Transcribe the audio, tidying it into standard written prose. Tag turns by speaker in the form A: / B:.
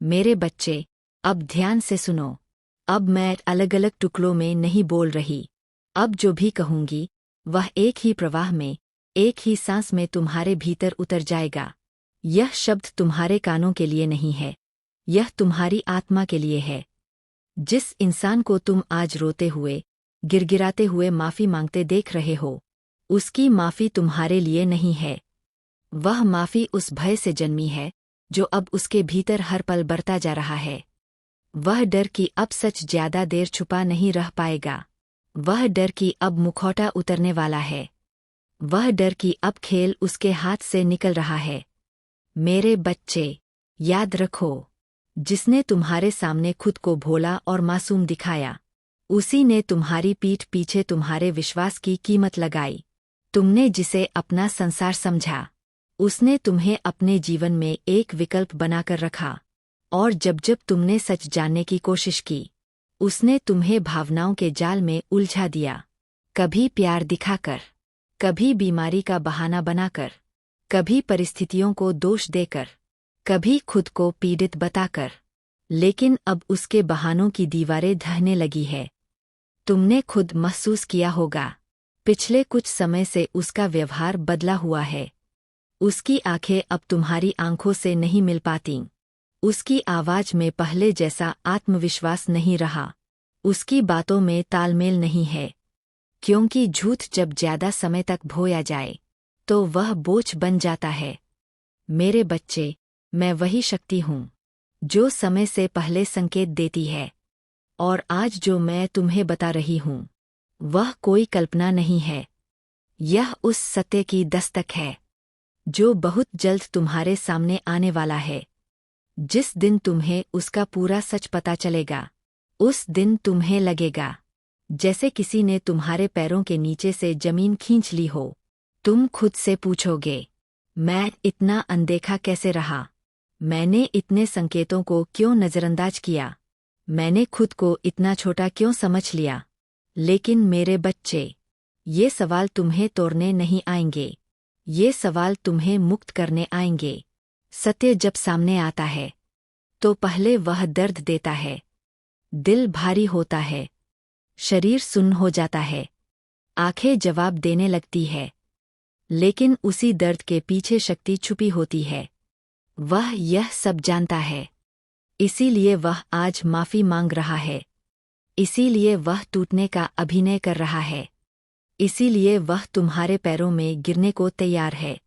A: मेरे बच्चे, अब ध्यान से सुनो। अब मैं अलग अलग टुकड़ों में नहीं बोल रही। अब जो भी कहूंगी वह एक ही प्रवाह में, एक ही सांस में तुम्हारे भीतर उतर जाएगा। यह शब्द तुम्हारे कानों के लिए नहीं है, यह तुम्हारी आत्मा के लिए है। जिस इंसान को तुम आज रोते हुए, गिड़गिड़ाते हुए माफी मांगते देख रहे हो, उसकी माफी तुम्हारे लिए नहीं है। वह माफी उस भय से जन्मी है जो अब उसके भीतर हर पल बढ़ता जा रहा है। वह डर कि अब सच ज्यादा देर छुपा नहीं रह पाएगा। वह डर कि अब मुखौटा उतरने वाला है। वह डर कि अब खेल उसके हाथ से निकल रहा है। मेरे बच्चे, याद रखो, जिसने तुम्हारे सामने खुद को भोला और मासूम दिखाया, उसी ने तुम्हारी पीठ पीछे तुम्हारे विश्वास की कीमत लगाई। तुमने जिसे अपना संसार समझा, उसने तुम्हें अपने जीवन में एक विकल्प बनाकर रखा। और जब जब तुमने सच जानने की कोशिश की, उसने तुम्हें भावनाओं के जाल में उलझा दिया। कभी प्यार दिखाकर, कभी बीमारी का बहाना बनाकर, कभी परिस्थितियों को दोष देकर, कभी खुद को पीड़ित बताकर। लेकिन अब उसके बहानों की दीवारें ढहने लगी है। तुमने खुद महसूस किया होगा, पिछले कुछ समय से उसका व्यवहार बदला हुआ है। उसकी आंखें अब तुम्हारी आंखों से नहीं मिल पातीं। उसकी आवाज में पहले जैसा आत्मविश्वास नहीं रहा। उसकी बातों में तालमेल नहीं है। क्योंकि झूठ जब ज्यादा समय तक बोया जाए तो वह बोझ बन जाता है। मेरे बच्चे, मैं वही शक्ति हूँ जो समय से पहले संकेत देती है। और आज जो मैं तुम्हें बता रही हूँ, वह कोई कल्पना नहीं है। यह उस सत्य की दस्तक है जो बहुत जल्द तुम्हारे सामने आने वाला है। जिस दिन तुम्हें उसका पूरा सच पता चलेगा, उस दिन तुम्हें लगेगा जैसे किसी ने तुम्हारे पैरों के नीचे से जमीन खींच ली हो। तुम खुद से पूछोगे, मैं इतना अनदेखा कैसे रहा? मैंने इतने संकेतों को क्यों नजरअंदाज किया? मैंने खुद को इतना छोटा क्यों समझ लिया? लेकिन मेरे बच्चे, ये सवाल तुम्हें तोड़ने नहीं आएंगे। ये सवाल तुम्हें मुक्त करने आएंगे। सत्य जब सामने आता है तो पहले वह दर्द देता है। दिल भारी होता है, शरीर सुन्न हो जाता है, आंखें जवाब देने लगती है। लेकिन उसी दर्द के पीछे शक्ति छुपी होती है। वह यह सब जानता है। इसीलिए वह आज माफी मांग रहा है। इसीलिए वह टूटने का अभिनय कर रहा है। इसीलिए वह तुम्हारे पैरों में गिरने को तैयार है।